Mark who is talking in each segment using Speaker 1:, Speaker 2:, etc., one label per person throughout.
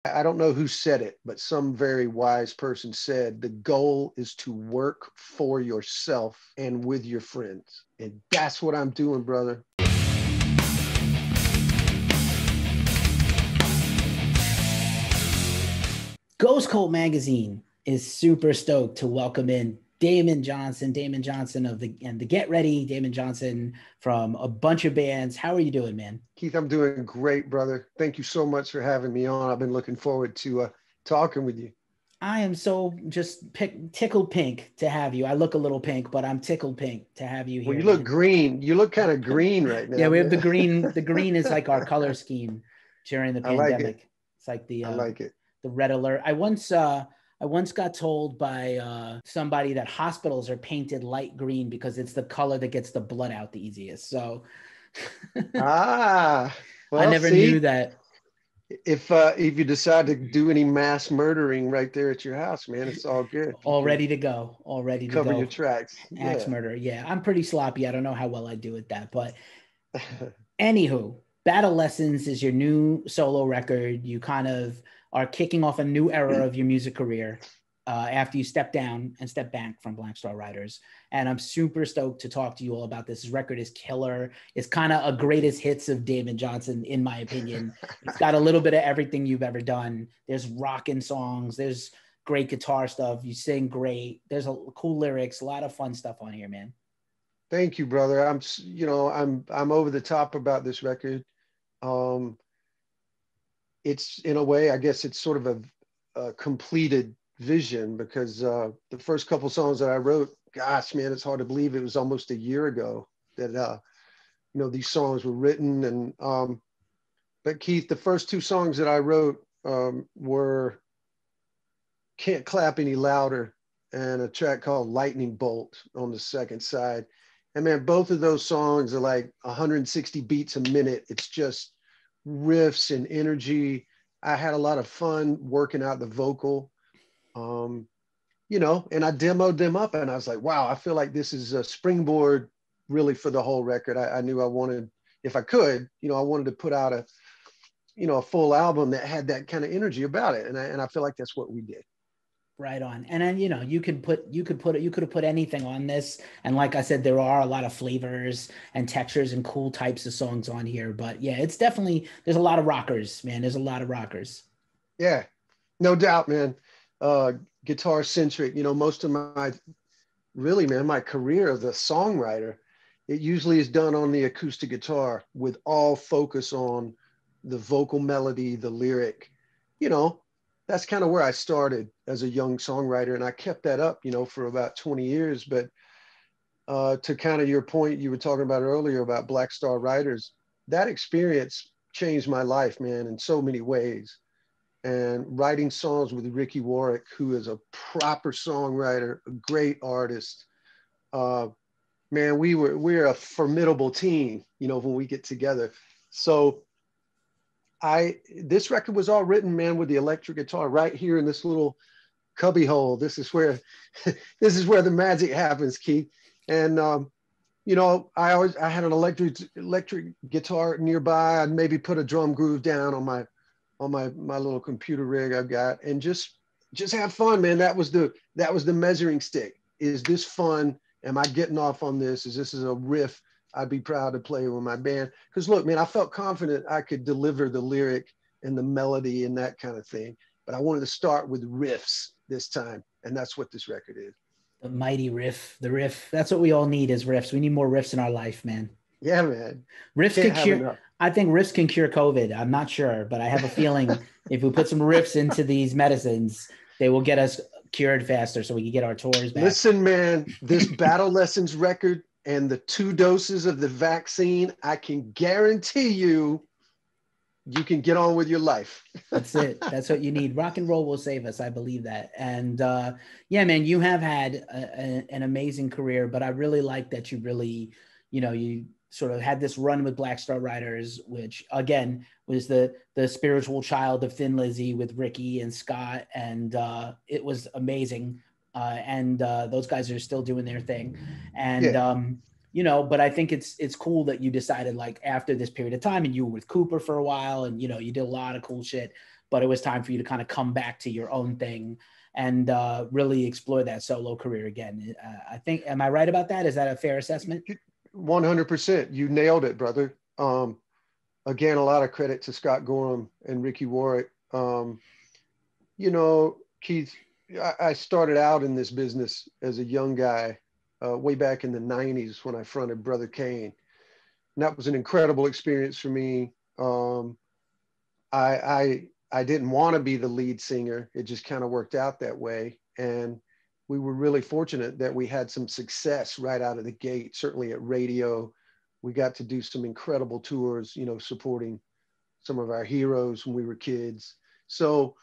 Speaker 1: I don't know who said it, but some very wise person said the goal is to work for yourself and with your friends. And that's what I'm doing, brother.
Speaker 2: Ghost Cult Magazine is super stoked to welcome in Damon Johnson of the Get Ready, Damon Johnson from a bunch of bands. How are you doing, man?
Speaker 1: Keith, I'm doing great, brother. Thank you so much for having me on. I've been looking forward to talking with you.
Speaker 2: I am so just tickled pink to have you. I look a little pink, but I'm tickled pink to have you
Speaker 1: Well,
Speaker 2: here,
Speaker 1: you look
Speaker 2: man.
Speaker 1: green. You look kind of green right
Speaker 2: Yeah,
Speaker 1: now,
Speaker 2: we have the
Speaker 1: man.
Speaker 2: green. The green is like our color scheme during the
Speaker 1: I like it.
Speaker 2: pandemic. It's like the
Speaker 1: I like it.
Speaker 2: the red alert. I once got told by somebody that hospitals are painted light green because it's the color that gets the blood out the easiest. So
Speaker 1: Ah,
Speaker 2: I
Speaker 1: well,
Speaker 2: never knew
Speaker 1: see,
Speaker 2: that.
Speaker 1: if you decide to do any mass murdering right there at your house, man, it's all good. You
Speaker 2: All
Speaker 1: can
Speaker 2: ready to go. All ready to
Speaker 1: cover your
Speaker 2: go.
Speaker 1: tracks.
Speaker 2: Axe
Speaker 1: Yeah.
Speaker 2: murder. Yeah, I'm pretty sloppy. I don't know how well I do at that, but anywho, Battle Lessons is your new solo record. You kind of are kicking off a new era of your music career after you step down and step back from Black Star Riders. And I'm super stoked to talk to you all about this. This record is killer. It's kind of a greatest hits of Damon Johnson, in my opinion. It's got a little bit of everything you've ever done. There's rockin' songs. There's great guitar stuff. You sing great. There's cool lyrics, a lot of fun stuff on here, man.
Speaker 1: Thank you, brother. I'm over the top about this record. Um, it's in a way, I guess it's sort of a completed vision because the first couple songs that I wrote, gosh, man, it's hard to believe it was almost a year ago that these songs were written. And but Keith, the first two songs that I wrote were "Can't Clap Any Louder" and a track called "Lightning Bolt" on the second side. And man, both of those songs are like 160 beats a minute. It's just riffs and energy. I had a lot of fun working out the vocal, um, and I demoed them up and I was like, wow, I feel like this is a springboard really for the whole record. I knew I wanted, if I could, I wanted to put out a full album that had that kind of energy about it. And I feel like that's what we did.
Speaker 2: Right on. And then, you could have put anything on this. And like I said, there are a lot of flavors and textures and cool types of songs on here. But yeah, it's definitely, there's a lot of rockers, man. There's a lot of rockers.
Speaker 1: Yeah, no doubt, man. Uh, Guitar centric, most of really, man, my career as a songwriter, it usually is done on the acoustic guitar with all focus on the vocal melody, the lyric. You know, that's kind of where I started as a young songwriter, and I kept that up, for about 20 years. But to kind of your point you were talking about earlier about Black Star Riders, that experience changed my life, man, in so many ways. And writing songs with Ricky Warwick, who is a proper songwriter, a great artist. Uh, Man, we're a formidable team, when we get together. So this record was all written, man, with the electric guitar right here in this little cubby hole. This is where this is where the magic happens, Keith. And I had an electric guitar nearby. I'd maybe put a drum groove down on my little computer rig I've got, and just have fun, man. That was the measuring stick. Is this fun? Am I getting off on this? Is a riff I'd be proud to play with my band? Because look, man, I felt confident I could deliver the lyric and the melody and that kind of thing. But I wanted to start with riffs this time, and that's what this record is.
Speaker 2: The mighty riff, the riff. That's what we all need is riffs. We need more riffs in our life, man.
Speaker 1: Yeah, man.
Speaker 2: Riffs
Speaker 1: Can't
Speaker 2: can
Speaker 1: have
Speaker 2: cure.
Speaker 1: enough.
Speaker 2: I think riffs can cure COVID. I'm not sure, but I have a feeling if we put some riffs into these medicines, they will get us cured faster so we can get our tours back.
Speaker 1: Listen, man, this Battle Lessons record and the 2 doses of the vaccine, I can guarantee you can get on with your life.
Speaker 2: That's it. That's what you need. Rock and roll will save us. I believe that. And yeah, man, you have had an amazing career, but I really like that you really, you sort of had this run with Black Star Riders, which again was the spiritual child of Thin Lizzy with Ricky and Scott, and it was amazing. And those guys are still doing their thing, and
Speaker 1: Yeah.
Speaker 2: but I think it's cool that you decided, like, after this period of time, and you were with Cooper for a while, and you did a lot of cool shit. but it was time for you to kind of come back to your own thing and really explore that solo career again. I think, am I right about that? Is that a fair assessment?
Speaker 1: 100%. You nailed it, brother. Again, a lot of credit to Scott Gorham and Ricky Warwick. You know, Keith, I started out in this business as a young guy way back in the 90s when I fronted Brother Kane. And that was an incredible experience for me. I didn't want to be the lead singer. It just kind of worked out that way. And we were really fortunate that we had some success right out of the gate, certainly at radio. We got to do some incredible tours, you know, supporting some of our heroes when we were kids. So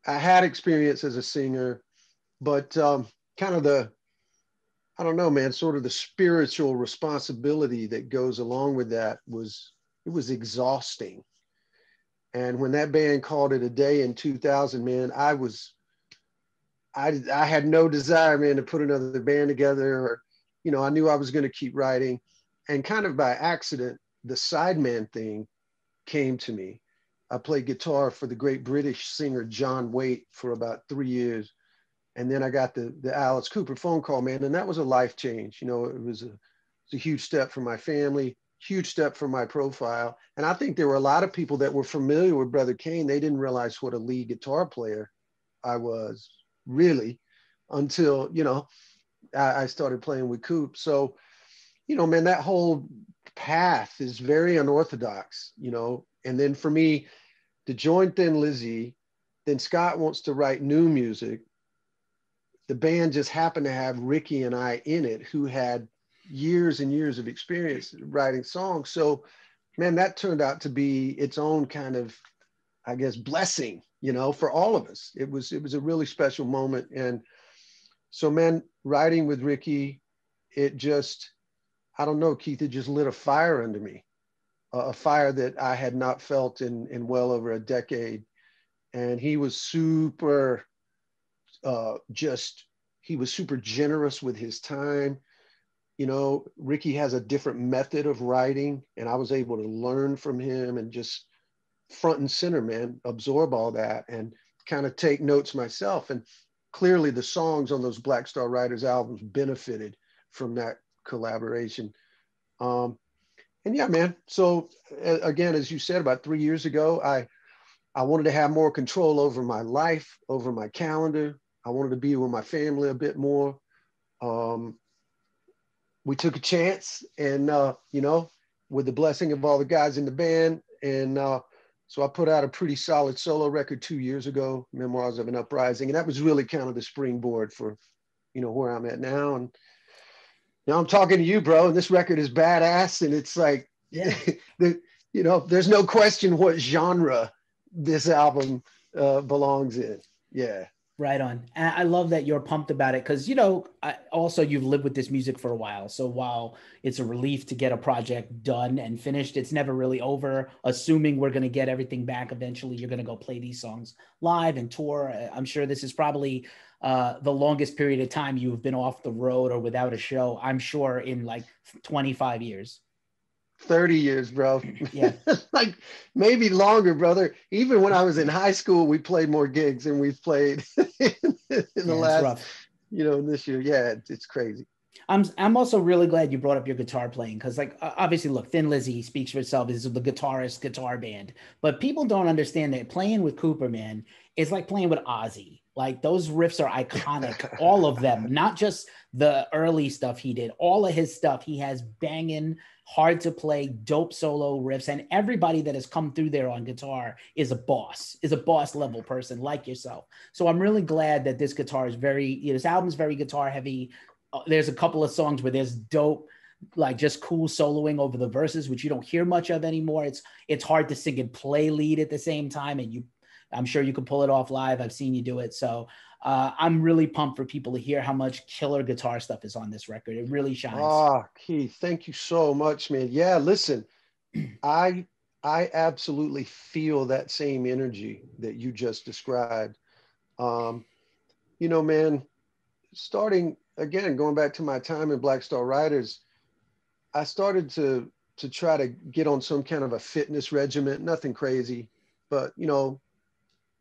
Speaker 1: I had experience as a singer, but kind of I don't know, man, sort of the spiritual responsibility that goes along with that it was exhausting. And when that band called it a day in 2000, man, I had no desire, man, to put another band together, or, you know, I knew I was going to keep writing. And kind of by accident, the sideman thing came to me. I played guitar for the great British singer John Waite for about 3 years. And then I got the Alice Cooper phone call, man, and that was a life change. You know, it was a huge step for my family, huge step for my profile. And I think there were a lot of people that were familiar with Brother Kane. They didn't realize what a lead guitar player I was really until, you know, I started playing with Coop. So, you know, man, that whole path is very unorthodox, you know. And then for me to join Thin Lizzy, then Scott wants to write new music. The band just happened to have Ricky and I in it, who had years and years of experience writing songs. So, man, that turned out to be its own kind of, I guess, blessing, you know, for all of us. It was a really special moment. And so, man, writing with Ricky, it just, I don't know, Keith, it just lit a fire under me, a fire that I had not felt in well over a decade. And he was super, he was super generous with his time. You know, Ricky has a different method of writing, and I was able to learn from him and just front and center, man, absorb all that and kind of take notes myself. And clearly the songs on those Black Star Riders albums benefited from that collaboration. And yeah, man. So again, as you said, about 3 years ago, I wanted to have more control over my life, over my calendar. I wanted to be with my family a bit more. We took a chance, and you know, with the blessing of all the guys in the band, and so I put out a pretty solid solo record 2 years ago, Memoirs of an Uprising, and that was really kind of the springboard for, you know, where I'm at now. And now I'm talking to you, bro, and this record is badass, and it's like,
Speaker 2: Yeah.
Speaker 1: you know, there's no question what genre this album belongs in. Yeah.
Speaker 2: Right on. And I love that you're pumped about it because, you know, also you've lived with this music for a while. So while it's a relief to get a project done and finished, it's never really over. Assuming we're going to get everything back eventually, you're going to go play these songs live and tour. I'm sure this is probably the longest period of time you've been off the road or without a show, I'm sure, in like 25 years.
Speaker 1: 30 years, bro.
Speaker 2: Yeah.
Speaker 1: Like maybe longer, brother. Even when I was in high school, we played more gigs than we've played in the last,
Speaker 2: rough.
Speaker 1: you know, this year. Yeah, it's crazy.
Speaker 2: I'm also really glad you brought up your guitar playing because, like, obviously, look, Thin Lizzy speaks for itself. Is the guitarist guitar band, but people don't understand that playing with Cooper, man, is like playing with Ozzy. Like those riffs are iconic, all of them, not just the early stuff he did. All of his stuff, he has banging, hard to play, dope solo riffs, and everybody that has come through there on guitar is a boss level person like yourself. So I'm really glad that this guitar is this album's very guitar heavy. There's a couple of songs where there's dope, like just cool soloing over the verses, which you don't hear much of anymore. It's hard to sing and play lead at the same time, and I'm sure you can pull it off live. I've seen you do it. So I'm really pumped for people to hear how much killer guitar stuff is on this record. It really shines.
Speaker 1: Oh, Keith, thank you so much, man. Yeah, listen, I absolutely feel that same energy that you just described. You know, man, starting again, going back to my time in Black Star Riders, I started to try to get on some kind of a fitness regimen, nothing crazy, but you know,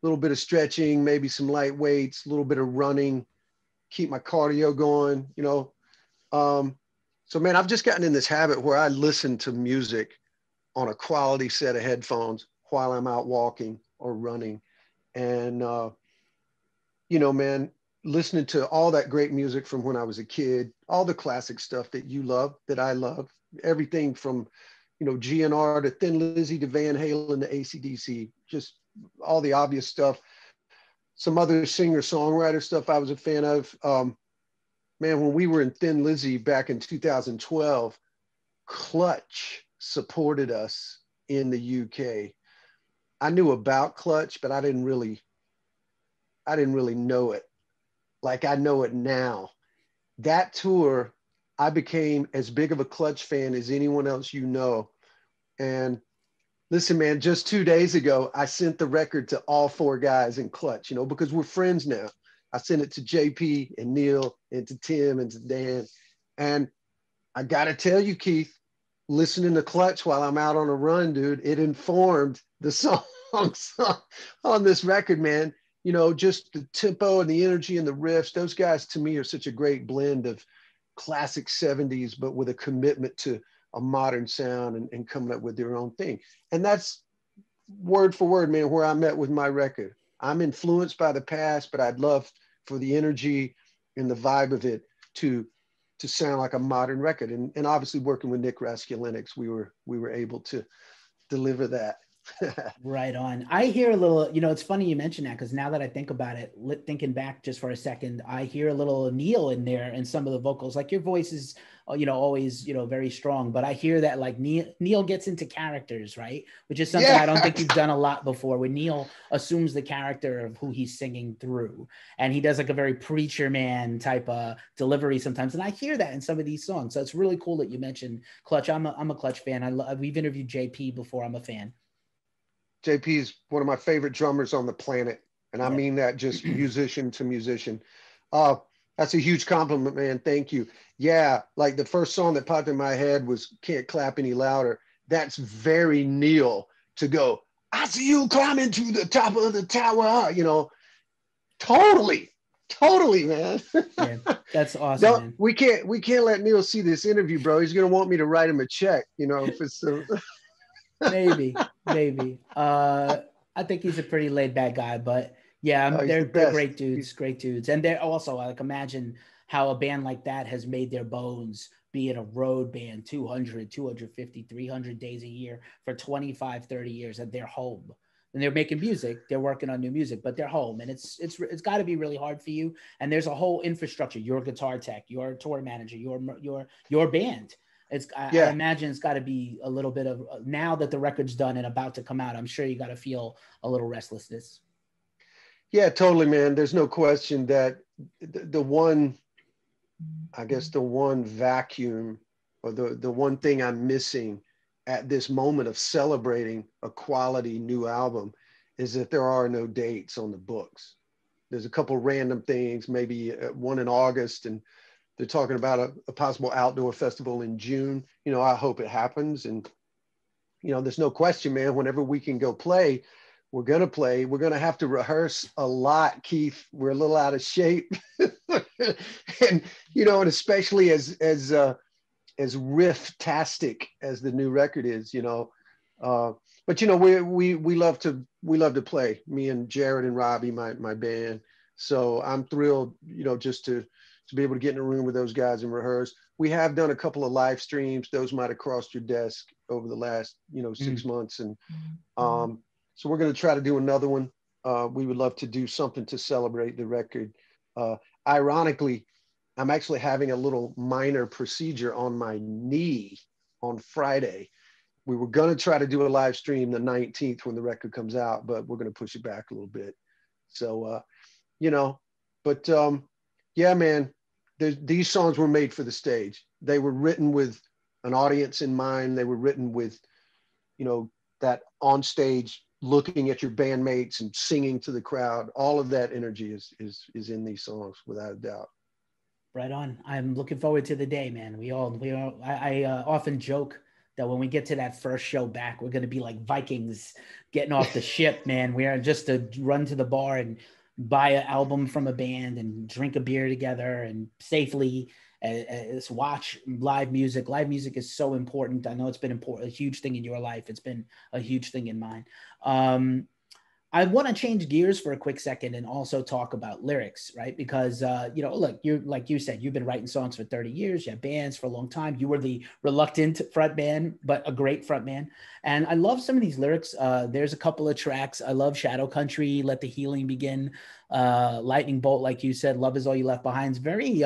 Speaker 1: little bit of stretching, maybe some light weights, a little bit of running, keep my cardio going, you know. So man, I've just gotten in this habit where I listen to music on a quality set of headphones while I'm out walking or running. And, you know, man, listening to all that great music from when I was a kid, all the classic stuff that you love, that I love, everything from, you know, GNR to Thin Lizzy to Van Halen to AC/DC, just all the obvious stuff. Some other singer-songwriter stuff I was a fan of. Man, when we were in Thin Lizzy back in 2012, Clutch supported us in the UK. I knew about Clutch, but I didn't really know it like I know it now. That tour, I became as big of a Clutch fan as anyone else you know. And listen, man, just 2 days ago, I sent the record to all four guys in Clutch, you know, because we're friends now. I sent it to JP and Neil and to Tim and to Dan. And I got to tell you, Keith, listening to Clutch while I'm out on a run, dude, it informed the songs on this record, man. You know, just the tempo and the energy and the riffs. Those guys, to me, are such a great blend of classic 70s, but with a commitment to a modern sound and coming up with their own thing. And that's word for word, man, where I'm at with my record. I'm influenced by the past, but I'd love for the energy and the vibe of it to sound like a modern record. And obviously working with Nick Raskulinecz, we were able to deliver that.
Speaker 2: Right on. I hear a little, you know, it's funny you mentioned that, because now that I think about it, thinking back just for a second, I hear a little Neil in there and some of the vocals. Like your voice is, you know, always, you know, very strong, but I hear that like Neil gets into characters, right? Which is something I don't think you've done a lot before, when Neil assumes the character of who he's singing through. And he does like a very preacher man type of delivery sometimes. And I hear that in some of these songs. So it's really cool that you mentioned Clutch. I'm a Clutch fan. We've interviewed JP before. I'm a fan.
Speaker 1: JP is one of my favorite drummers on the planet. And I
Speaker 2: Yeah.
Speaker 1: mean that just musician to musician. That's a huge compliment, man. Thank you. Yeah, like the first song that popped in my head was Can't Clap Any Louder. That's very Neil to go, I see you climbing to the top of the tower, you know, totally, man.
Speaker 2: Yeah, that's awesome,
Speaker 1: No,
Speaker 2: man.
Speaker 1: we can't let Neil see this interview, bro. He's gonna want me to write him a check, you know, if it's
Speaker 2: Maybe. I think he's a pretty laid back guy, but yeah,
Speaker 1: he's the
Speaker 2: they're
Speaker 1: best.
Speaker 2: great dudes, and they're also like, imagine how a band like that has made their bones being a road band 200, 250, 300 days a year for 25, 30 years at their home. And they're making music, they're working on new music, but they're home, and it's got to be really hard for you. And there's a whole infrastructure, your guitar tech, your tour manager, your band. I imagine it's got to be a little bit of, now that the record's done and about to come out, I'm sure you got to feel a little restlessness.
Speaker 1: Yeah, totally, man. There's no question that the one, I guess the one vacuum or the one thing I'm missing at this moment of celebrating a quality new album is that there are no dates on the books. There's a couple random things, maybe one in August, and they're talking about a possible outdoor festival in June. You know, I hope it happens. And, you know, there's no question, man, whenever we can go play, we're going to play. We're going to have to rehearse a lot, Keith. We're a little out of shape. And, you know, and especially as riff-tastic as the new record is, you know. But, you know, we love to play, me and Jared and Robbie, my band. So I'm thrilled, you know, just to be able to get in a room with those guys and rehearse. We have done a couple of live streams. Those might have crossed your desk over the last, you know, 6 months. And so we're going to try to do another one. We would love to do something to celebrate the record. Ironically, I'm actually having a little minor procedure on my knee on Friday. We were going to try to do a live stream the 19th when the record comes out, but we're going to push it back a little bit. So, you know, but yeah, man, these songs were made for the stage. They were written with an audience in mind. They were written with, you know, that on stage looking at your bandmates and singing to the crowd. All of that energy is in these songs without a doubt.
Speaker 2: Right on. I'm looking forward to the day, man. I often joke that when we get to that first show back, we're going to be like Vikings getting off the ship, man. We're just to run to the bar and buy an album from a band and drink a beer together and safely watch live music. Live music is so important. I know it's been important, a huge thing in your life. It's been a huge thing in mine. I want to change gears for a quick second and also talk about lyrics, right? Because, look, you're like you said, you've been writing songs for 30 years. You have bands for a long time. You were the reluctant front man, but a great front man. And I love some of these lyrics. There's a couple of tracks. I love Shadow Country, Let the Healing Begin, Lightning Bolt, like you said, Love Is All You Left Behind. It's very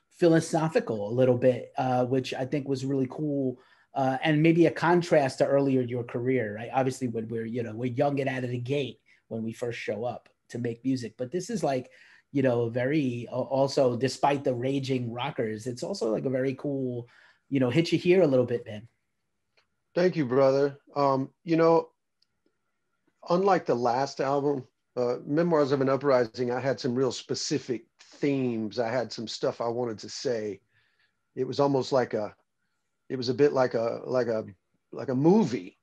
Speaker 2: philosophical a little bit, which I think was really cool. And maybe a contrast to earlier your career, right? Obviously, when we're young and out of the gate when we first show up to make music, but this is like, very also, despite the raging rockers, it's also like a very cool, hit you here a little bit, man.
Speaker 1: Thank you, brother. Unlike the last album, Memoirs of an Uprising, I had some real specific themes. I had some stuff I wanted to say. It was almost like it was a bit like a movie,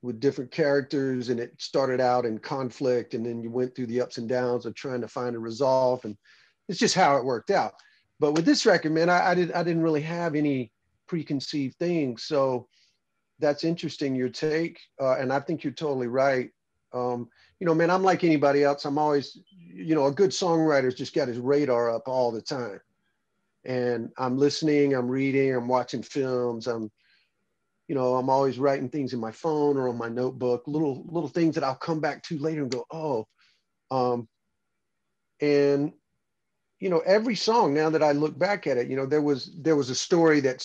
Speaker 1: with different characters, and it started out in conflict, and then you went through the ups and downs of trying to find a resolve, and it's just how it worked out. But with this record, man, I didn't really have any preconceived things, so that's interesting, your take, and I think you're totally right. Man, I'm like anybody else. I'm always, a good songwriter's just got his radar up all the time. And I'm listening, I'm reading, I'm watching films. I'm always writing things in my phone or on my notebook, little things that I'll come back to later and go, and every song, now that I look back at it, there was a story that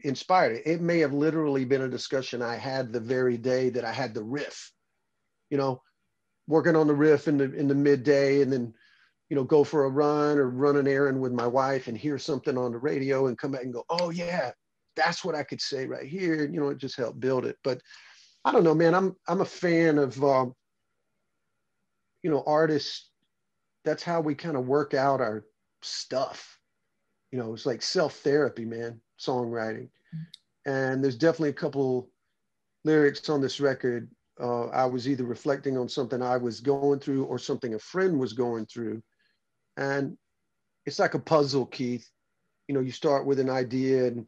Speaker 1: inspired it. It may have literally been a discussion I had the very day that I had the riff, working on the riff in the midday, and then go for a run or run an errand with my wife and hear something on the radio and come back and go, oh yeah, that's what I could say right here. It just helped build it. But I don't know, man, I'm a fan of, artists. That's how we kind of work out our stuff. It's like self-therapy, man, songwriting. And there's definitely a couple lyrics on this record. I was either reflecting on something I was going through or something a friend was going through. And it's like a puzzle, Keith. You start with an idea and,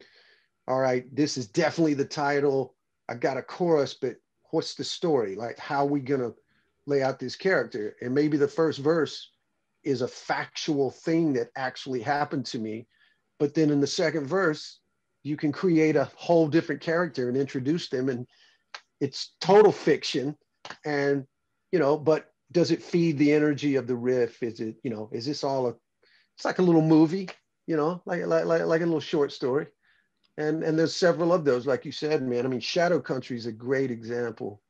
Speaker 1: all right, this is definitely the title. I got a chorus, but what's the story? Like, how are we going to lay out this character? And maybe the first verse is a factual thing that actually happened to me. But then in the second verse, you can create a whole different character and introduce them. And it's total fiction. And, but does it feed the energy of the riff? Is it, is this all it's like a little movie, like a little short story. And there's several of those, like you said, man. I mean, Shadow Country is a great example.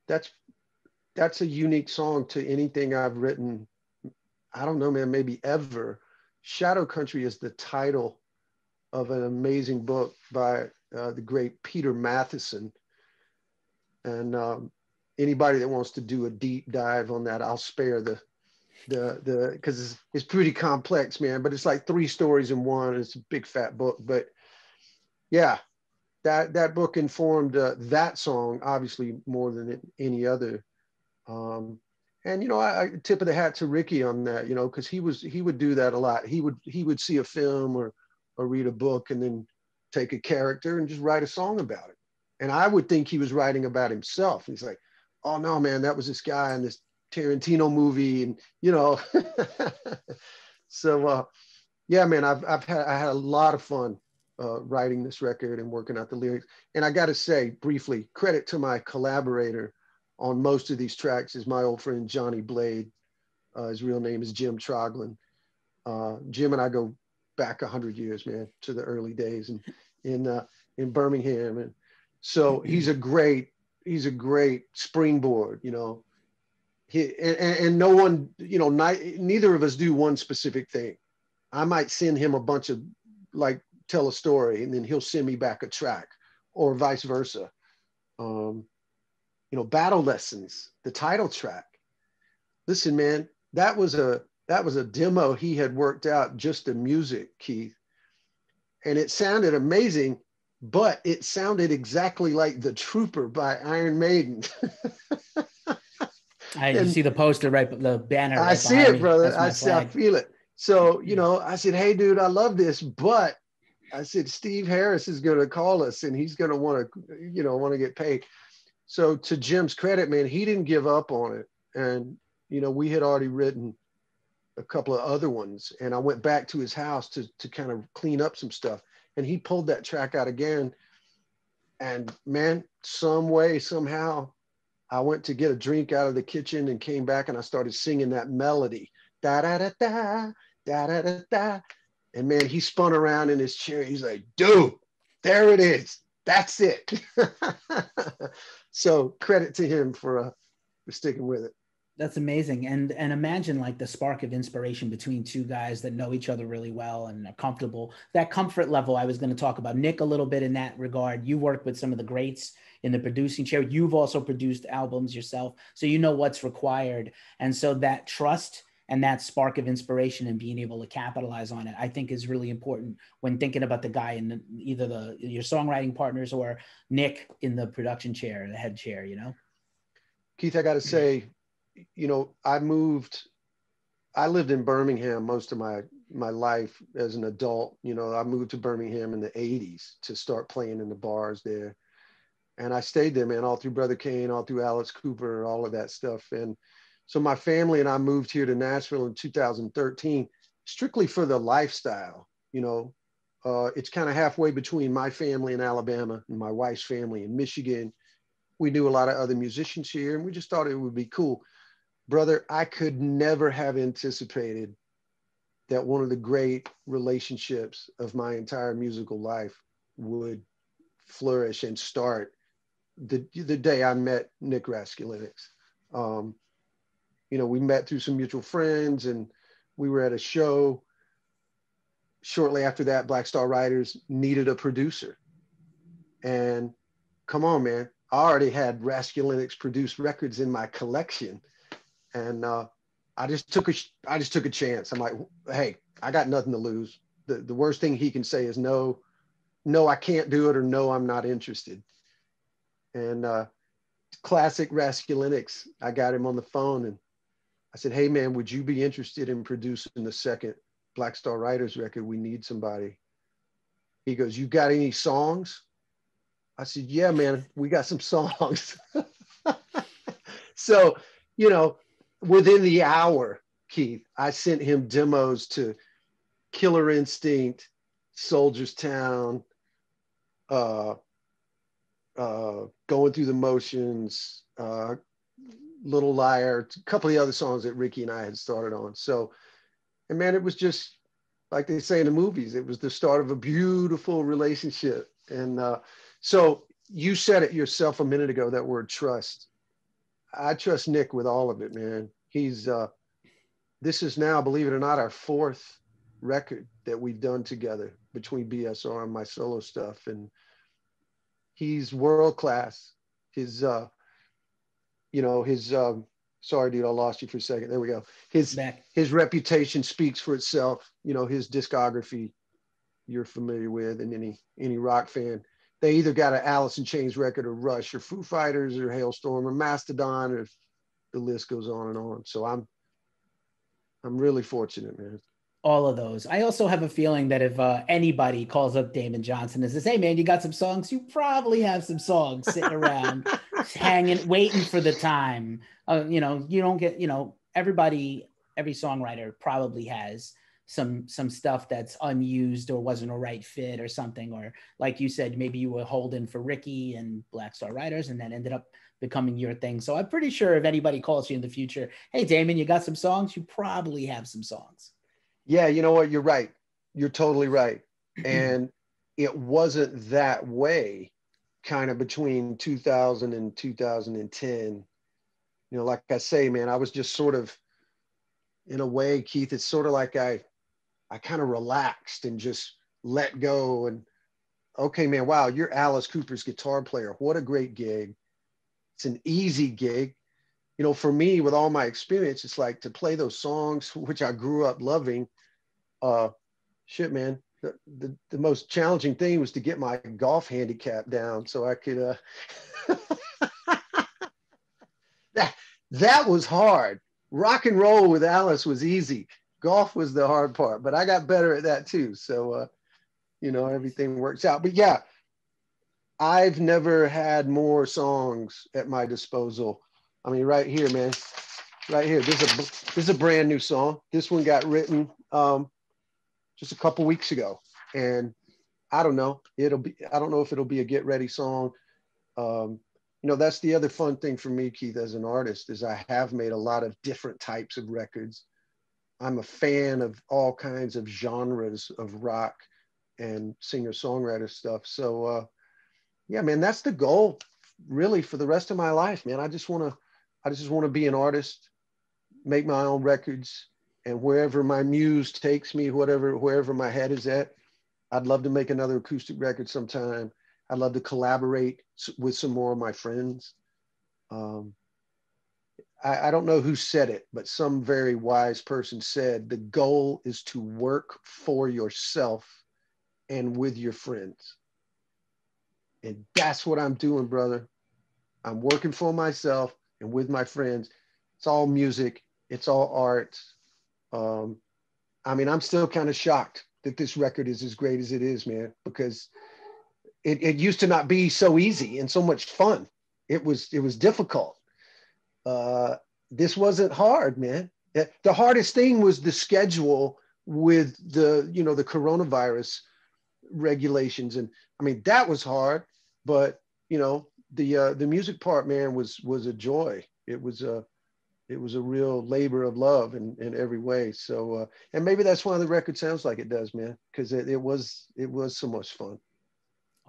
Speaker 1: That's a unique song to anything I've written. I don't know, man, maybe ever. Shadow Country is the title of an amazing book by the great Peter Matheson. And anybody that wants to do a deep dive on that, I'll spare the because it's pretty complex, man. But it's like 3 stories in one. It's a big fat book. But yeah, that book informed that song obviously more than any other. And I tip of the hat to Ricky on that, because he would do that a lot. He would see a film or read a book and then take a character and just write a song about it. And I would think he was writing about himself. He's like, oh no, man, that was this guy in this Tarantino movie, and so yeah, man, I had a lot of fun writing this record and working out the lyrics. And I got to say briefly, credit to my collaborator on most of these tracks is my old friend Johnny Blade. His real name is Jim Troglin. Jim and I go back 100 years, man, to the early days in Birmingham, and so he's a great springboard, and no one, neither of us do one specific thing. I might send him a bunch of, like, tell a story, and then he'll send me back a track, or vice versa. Battle Lessons, the title track. Listen, man, that was a demo he had worked out, just the music, Keith. and it sounded amazing, but it sounded exactly like The Trooper by Iron Maiden.
Speaker 2: You
Speaker 1: And
Speaker 2: see the poster, right? The banner
Speaker 1: I
Speaker 2: right
Speaker 1: see
Speaker 2: behind
Speaker 1: it,
Speaker 2: me.
Speaker 1: brother.
Speaker 2: That's my
Speaker 1: I
Speaker 2: flag.
Speaker 1: feel it. So, I said, hey, dude, I love this, but I said, Steve Harris is going to call us and he's going to want to get paid. So to Jim's credit, man, he didn't give up on it. And, we had already written a couple of other ones, and I went back to his house to kind of clean up some stuff. And he pulled that track out again. And man, some way, somehow, I went to get a drink out of the kitchen and came back and I started singing that melody. Da da da da, da da da da. And man, he spun around in his chair. He's like, dude, there it is. That's it. So credit to him for sticking with it.
Speaker 2: That's amazing. And imagine like the spark of inspiration between two guys that know each other really well and are comfortable. That comfort level I was going to talk about. Nick, a little bit in that regard. You worked with some of the greats in the producing chair. You've also produced albums yourself, so you know what's required. And so that trust and that spark of inspiration and being able to capitalize on it, I think is really important when thinking about the guy in either your songwriting partners or Nick in the production chair, the head chair,
Speaker 1: Keith, I got to say, I lived in Birmingham most of my life as an adult. I moved to Birmingham in the 80s to start playing in the bars there. And I stayed there, man, all through Brother Kane, all through Alice Cooper, all of that stuff. And so my family and I moved here to Nashville in 2013, strictly for the lifestyle. It's kind of halfway between my family in Alabama and my wife's family in Michigan. We knew a lot of other musicians here, and we just thought it would be cool. Brother, I could never have anticipated that one of the great relationships of my entire musical life would flourish and start the day I met Nick Raskulinecz. We met through some mutual friends, and we were at a show. Shortly after that, Black Star Riders needed a producer. And come on, man, I already had Raskulinecz produced records in my collection. And I just took a chance. I'm like, hey, I got nothing to lose. The worst thing he can say is no, I can't do it, or no, I'm not interested. And classic Raskulinecz, I got him on the phone and I said, hey man, would you be interested in producing the second Black Star Riders record? We need somebody. He goes, you got any songs? I said, yeah, man, we got some songs. So, within the hour, Keith, I sent him demos to Killer Instinct, Soldier's Town, Going Through the Motions, Little Liar, a couple of the other songs that Ricky and I had started on. So, and man, it was just like they say in the movies, it was the start of a beautiful relationship. And so you said it yourself a minute ago, that word trust. I trust Nick with all of it, man. He's, this is now, believe it or not, our fourth record that we've done together between BSR and my solo stuff. And he's world-class. His, sorry, dude, I lost you for a second. There we go. His reputation speaks for itself. His discography you're familiar with, and any rock fan. They either got an Alice in Chains record, or Rush, or Foo Fighters, or Hailstorm, or Mastodon, or the list goes on and on. So I'm really fortunate, man.
Speaker 2: All of those. I also have a feeling that if anybody calls up Damon Johnson and says, hey man, you got some songs? You probably have some songs sitting around hanging, waiting for the time. You don't get, every songwriter probably has some stuff that's unused or wasn't a right fit or something. Or like you said, maybe you were holding for Ricky and Black Star Riders and that ended up becoming your thing. So I'm pretty sure if anybody calls you in the future, hey Damon, you got some songs? You probably have some songs.
Speaker 1: Yeah, you know what? You're right. You're totally right. And it wasn't that way kind of between 2000 and 2010. Like I say, man, I was just sort of, in a way, Keith, it's sort of like I kind of relaxed and just let go. And okay, man, wow, you're Alice Cooper's guitar player. What a great gig. It's an easy gig. For me, with all my experience, it's like to play those songs, which I grew up loving. Shit, man, the most challenging thing was to get my golf handicap down so I could that that was hard. Rock and roll with Alice was easy. Golf was the hard part, but I got better at that too. So everything works out. But yeah, I've never had more songs at my disposal. I mean, right here, man, right here. This is a brand new song. This one got written just a couple weeks ago, and I don't know. I don't know if it'll be a get ready song. That's the other fun thing for me, Keith, as an artist, is I have made a lot of different types of records. I'm a fan of all kinds of genres of rock and singer-songwriter stuff. So yeah, man, that's the goal really for the rest of my life, man. I just want to be an artist, make my own records, and wherever my muse takes me, wherever my head is at, I'd love to make another acoustic record sometime. I'd love to collaborate with some more of my friends. I don't know who said it, but some very wise person said, the goal is to work for yourself and with your friends. And that's what I'm doing, brother. I'm working for myself and with my friends. It's all music. It's all art. I mean, I'm still kind of shocked that this record is as great as it is, man, because it used to not be so easy and so much fun. It was difficult. This wasn't hard, man. The hardest thing was the schedule with the coronavirus regulations. And I mean, that was hard, but the music part, man, was a joy. It was a real labor of love in every way. So, and maybe that's why the record sounds like it does, man, because it was so much fun.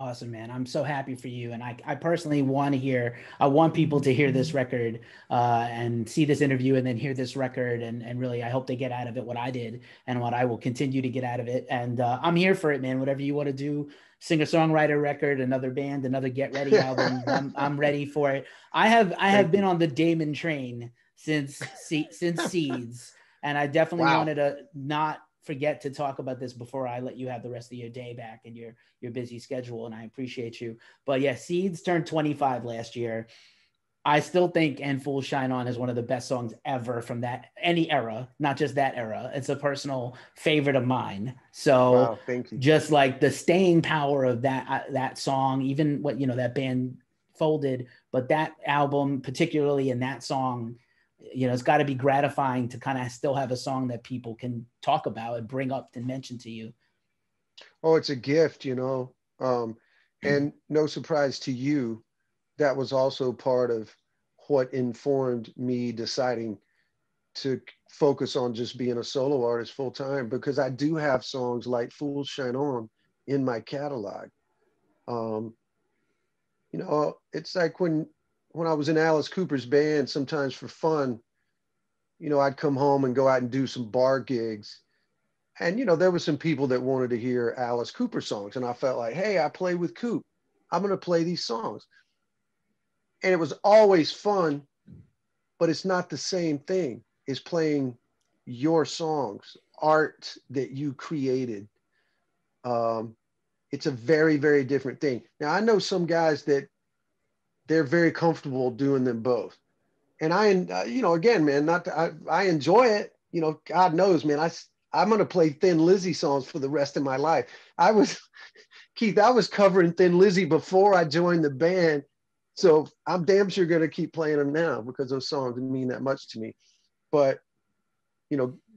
Speaker 2: Awesome, man. I'm so happy for you. And I personally I want people to hear this record and see this interview and then hear this record. And really, I hope they get out of it what I did and what I will continue to get out of it. And I'm here for it, man. Whatever you want to do, singer-songwriter record, another band, another Get Ready album. I'm ready for it. I have been on the Damon train since Seeds. And I definitely wanted to not forget to talk about this before I let you have the rest of your day back and your busy schedule. And I appreciate you. But yeah, Seeds turned 25 last year. I still think And Fools Shine On is one of the best songs ever from any era, not just that era. It's a personal favorite of mine. So
Speaker 1: wow, thank you.
Speaker 2: Just like the staying power of that song, even what, that band folded, but that album, particularly in that song, it's got to be gratifying to kind of still have a song that people can talk about and bring up and mention to you.
Speaker 1: Oh, it's a gift, and no surprise to you, that was also part of what informed me deciding to focus on just being a solo artist full time, because I do have songs like Fools Shine On in my catalog. It's like when I was in Alice Cooper's band, sometimes for fun, I'd come home and go out and do some bar gigs. And, there were some people that wanted to hear Alice Cooper songs. And I felt like, hey, I play with Coop. I'm going to play these songs. And it was always fun, but it's not the same thing as playing your songs, art that you created. It's a very, very different thing. Now, I know some guys that they're very comfortable doing them both. And again, man, I enjoy it. God knows, man, I'm going to play Thin Lizzy songs for the rest of my life. Keith, I was covering Thin Lizzy before I joined the band. So I'm damn sure going to keep playing them now because those songs mean that much to me. But,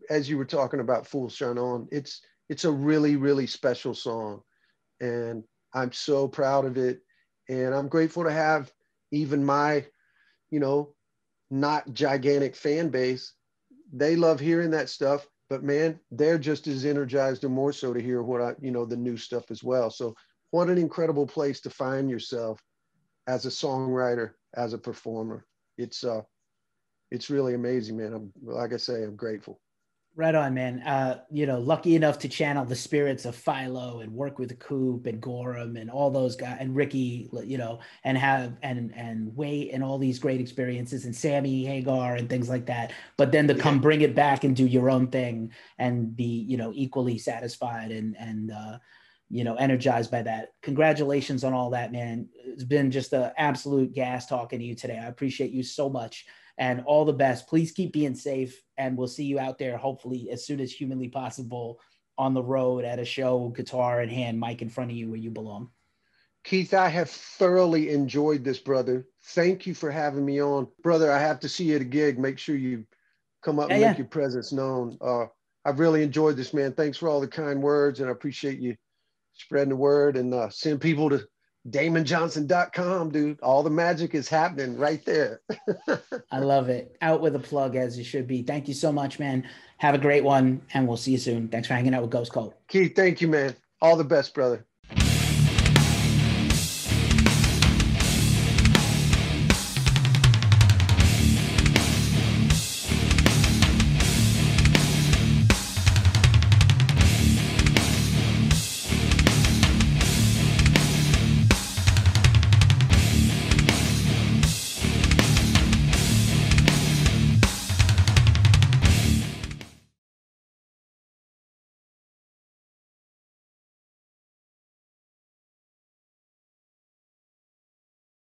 Speaker 1: as you were talking about Fools Shine On, it's a really, really special song. And I'm so proud of it. And I'm grateful to have even my, not gigantic fan base. They love hearing that stuff, but man, they're just as energized or more so to hear what the new stuff as well. So what an incredible place to find yourself as a songwriter, as a performer. It's really amazing, man. Like I say, I'm grateful.
Speaker 2: Right on, man. Lucky enough to channel the spirits of Philo and work with Coop and Gorham and all those guys and Ricky, and have and Wait and all these great experiences and Sammy Hagar and things like that. But then to
Speaker 1: Yeah.
Speaker 2: come bring it back and do your own thing and be, equally satisfied and energized by that. Congratulations on all that, man. It's been just an absolute gas talking to you today. I appreciate you so much. And all the best. Please keep being safe, and we'll see you out there hopefully as soon as humanly possible on the road at a show, guitar in hand, mic in front of you where you belong.
Speaker 1: Keith, I have thoroughly enjoyed this, brother. Thank you for having me on. Brother, I have to see you at a gig. Make sure you come up and make your presence known. I've really enjoyed this, man. Thanks for all the kind words, and I appreciate you spreading the word, and send people to DamonJohnson.com, dude. All the magic is happening right there.
Speaker 2: I love it. Out with a plug, as you should be. Thank you so much, man. Have a great one, and we'll see you soon. Thanks for hanging out with Ghost Cult.
Speaker 1: Keith, thank you, man. All the best, brother.